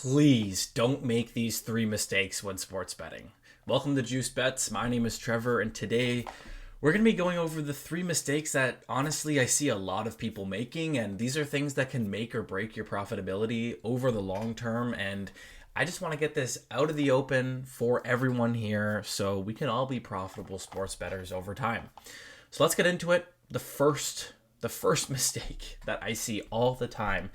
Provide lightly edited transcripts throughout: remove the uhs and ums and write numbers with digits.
Please don't make these three mistakes when sports betting. Welcome to Juice Bets. My name is Trevor, and today we're going to be going over the three mistakes that honestly I see a lot of people making, and these are things that can make or break your profitability over the long term. And I just want to get this out of the open for everyone here so we can all be profitable sports bettors over time. So let's get into it. The first mistake that I see all the time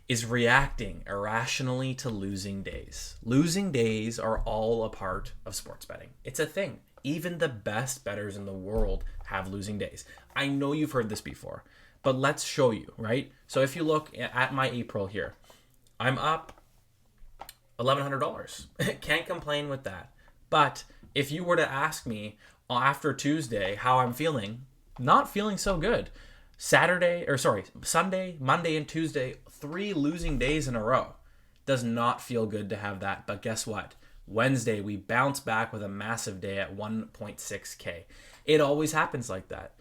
is reacting irrationally to losing days. Losing days are all a part of sports betting. It's a thing. Even the best bettors in the world have losing days. I know you've heard this before, but let's show you, right? So if you look at my April here, I'm up $1,100. Can't complain with that. But if you were to ask me after Tuesday how I'm feeling, not feeling so good. Sunday, Monday, and Tuesday, 3 losing days in a row. Does not feel good to have that. But guess what? Wednesday, we bounce back with a massive day at 1.6K. It always happens like that.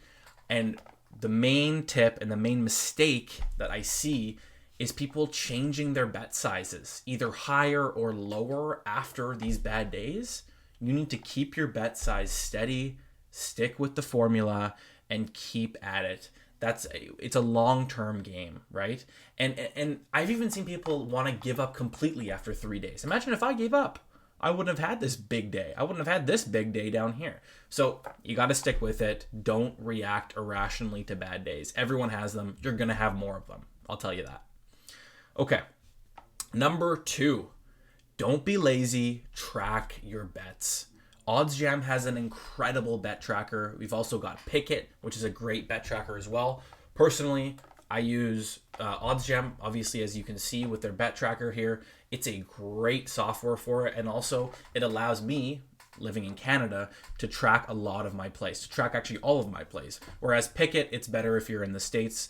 And the main tip and the main mistake that I see is people changing their bet sizes, either higher or lower after these bad days. You need to keep your bet size steady, stick with the formula, and keep at it. It's a long-term game, right? And I've even seen people want to give up completely after 3 days. Imagine if I gave up. I wouldn't have had this big day. I wouldn't have had this big day down here. So you got to stick with it. Don't react irrationally to bad days. Everyone has them. You're going to have more of them. I'll tell you that. Okay. Number 2, don't be lazy. Track your bets. OddsJam has an incredible bet tracker. We've also got Pickett, which is a great bet tracker as well. Personally, I use OddsJam, obviously, as you can see with their bet tracker here. It's a great software for it, and also it allows me, living in Canada, to track a lot of my plays, to track actually all of my plays. Whereas Pickett, it's better if you're in the States.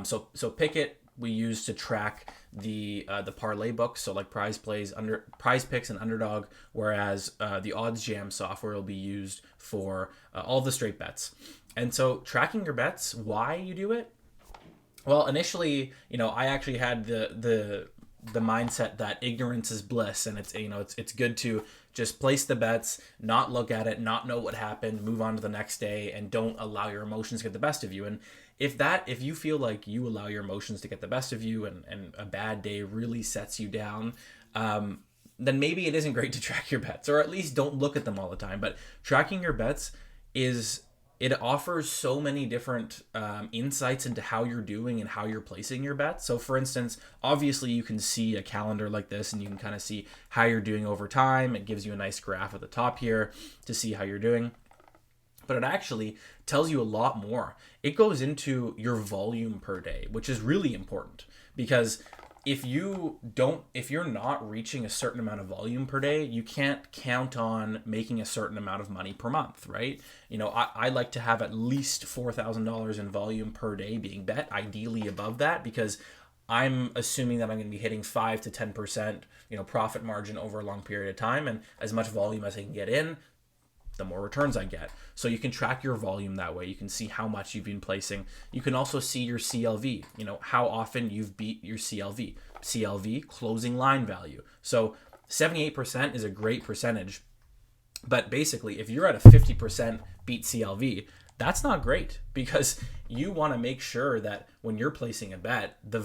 So Pickett we use to track the parlay books, so like prize picks and underdog, whereas the OddsJam software will be used for all the straight bets. And so tracking your bets, why you do it? Well, initially, I actually had the mindset that ignorance is bliss, and it's good to just place the bets, not look at it, not know what happened, move on to the next day, and don't allow your emotions to get the best of you. And if you feel like you allow your emotions to get the best of you and a bad day really sets you down, then maybe it isn't great to track your bets, or at least don't look at them all the time. But tracking your bets it offers so many different insights into how you're doing and how you're placing your bets. So for instance, obviously you can see a calendar like this and you can kind of see how you're doing over time. It gives you a nice graph at the top here to see how you're doing. But it actually tells you a lot more. It goes into your volume per day, which is really important, because if you're not reaching a certain amount of volume per day, you can't count on making a certain amount of money per month, right? I like to have at least $4,000 in volume per day being bet, ideally above that, because I'm assuming that I'm going to be hitting 5 to 10%, profit margin over a long period of time, and as much volume as I can get in, the more returns I get. So you can track your volume that way. You can see how much you've been placing. You can also see your CLV, how often you've beat your CLV. CLV, closing line value. So 78% is a great percentage. But basically, if you're at a 50% beat CLV, that's not great, because you want to make sure that when you're placing a bet, the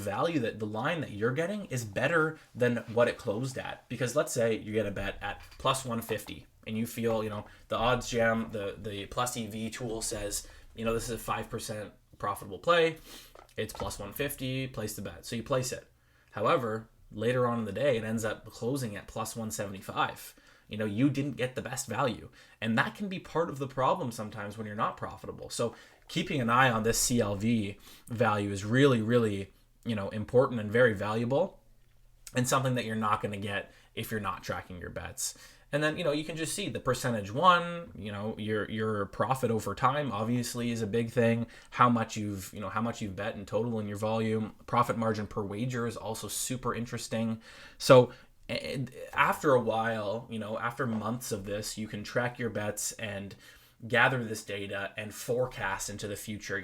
line that you're getting is better than what it closed at. Because let's say you get a bet at plus 150 and you feel, the OddsJam, the plus EV tool says, this is a 5% profitable play. It's plus 150, place the bet. So you place it. However, later on in the day, it ends up closing at plus 175. You didn't get the best value. And that can be part of the problem sometimes when you're not profitable. So keeping an eye on this CLV value is really, really, important and very valuable, and something that you're not going to get if you're not tracking your bets. And then, you can just see the percentage won, your profit over time obviously is a big thing. How much you've bet in total in your volume. Profit margin per wager is also super interesting. So after a while, after months of this, you can track your bets and gather this data and forecast into the future,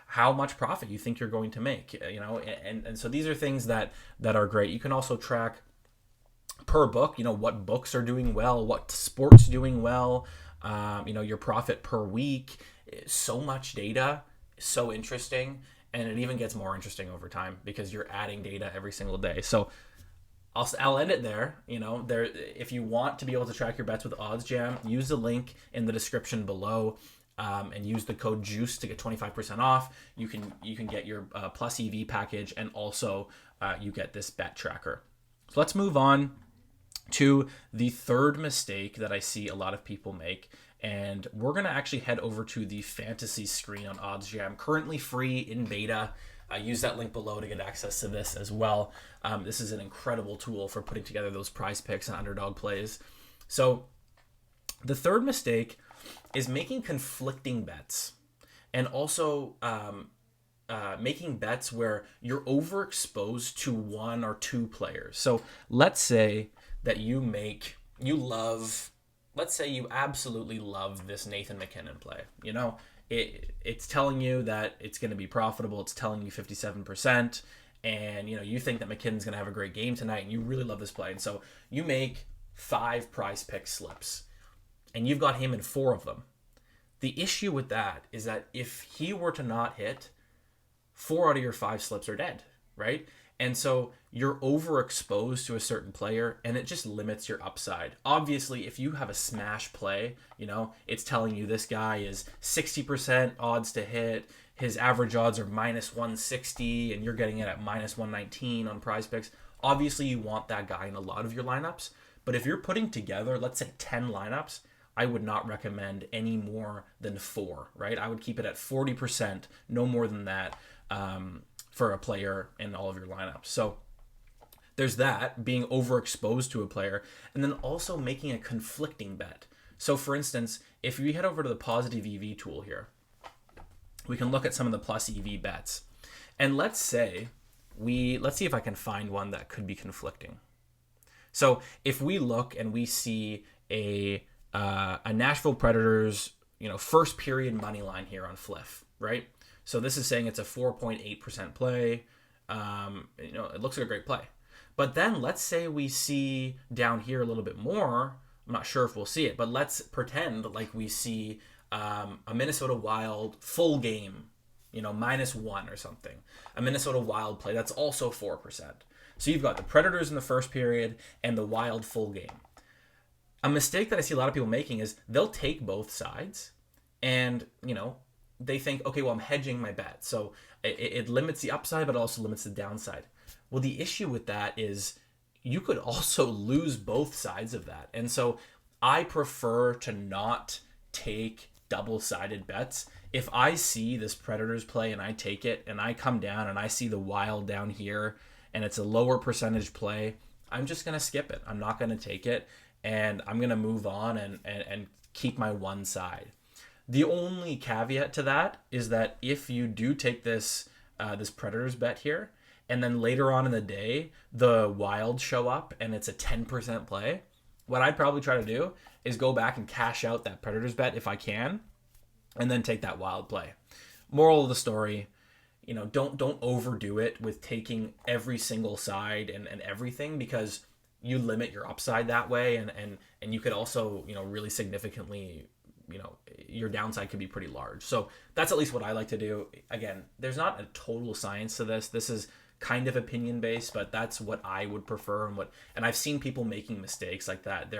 how much profit you think you're going to make, and so these are things that are great. You can also track per book, what books are doing well, what sports doing well, your profit per week. So much data, so interesting, and it even gets more interesting over time because you're adding data every single day. So I'll end it there. If you want to be able to track your bets with OddsJam, use the link in the description below, and use the code JUICE to get 25% off. You can get your plus EV package, and also you get this bet tracker. So let's move on to the third mistake that I see a lot of people make. And we're going to actually head over to the fantasy screen on OddsJam, currently free in beta. Use that link below to get access to this as well. This is an incredible tool for putting together those prize picks and underdog plays. So the third mistake is making conflicting bets, and also making bets where you're overexposed to one or two players. So let's say that let's say you absolutely love this Nathan McKinnon play. It's telling you that it's going to be profitable. It's telling you 57%. And, you think that McKinnon's going to have a great game tonight, and you really love this play. And so you make 5 prize pick slips, and you've got him in 4 of them. The issue with that is that if he were to not hit, 4 out of your 5 slips are dead, right? And so you're overexposed to a certain player, and it just limits your upside. Obviously, if you have a smash play, it's telling you this guy is 60% odds to hit, his average odds are minus 160, and you're getting it at minus 119 on prize picks. Obviously, you want that guy in a lot of your lineups. But if you're putting together, let's say 10 lineups, I would not recommend any more than 4, right? I would keep it at 40%, no more than that, for a player in all of your lineups. So there's that, being overexposed to a player, and then also making a conflicting bet. So for instance, if we head over to the positive EV tool here, we can look at some of the plus EV bets. And let's see if I can find one that could be conflicting. So if we look and we see a Nashville Predators, first period money line here on Fliff, right? So this is saying it's a 4.8% play. It looks like a great play. But then let's say we see down here a little bit more. I'm not sure if we'll see it, but let's pretend like we see a Minnesota Wild full game, -1 or something. A Minnesota Wild play, that's also 4%. So you've got the Predators in the first period and the Wild full game. A mistake that I see a lot of people making is they'll take both sides, and, they think, okay, well, I'm hedging my bet. So it limits the upside, but it also limits the downside. Well, the issue with that is you could also lose both sides of that. And so I prefer to not take double-sided bets. If I see this Predators play and I take it, and I come down and I see the Wild down here and it's a lower percentage play, I'm just going to skip it. I'm not going to take it, and I'm going to move on and keep my one side. The only caveat to that is that if you do take this Predators bet here, and then later on in the day, the Wild show up and it's a 10% play, what I'd probably try to do is go back and cash out that Predators bet if I can, and then take that Wild play. Moral of the story, don't overdo it with taking every single side and everything, because you limit your upside that way, and you could also, really significantly, your downside could be pretty large. So that's at least what I like to do. Again, there's not a total science to this. This is kind of opinion based, but that's what I would prefer, and I've seen people making mistakes like that.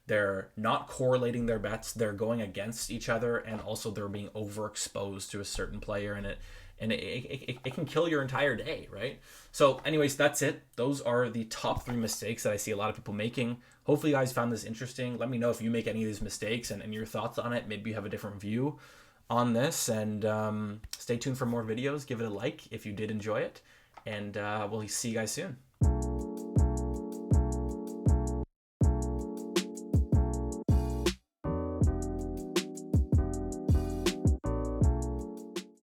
They're not correlating their bets, they're going against each other, and also they're being overexposed to a certain player, and it can kill your entire day, right? So anyways, that's it. Those are the top 3 mistakes that I see a lot of people making. Hopefully you guys found this interesting. Let me know if you make any of these mistakes and your thoughts on it. Maybe you have a different view on this, and stay tuned for more videos. Give it a like if you did enjoy it, and we'll see you guys soon.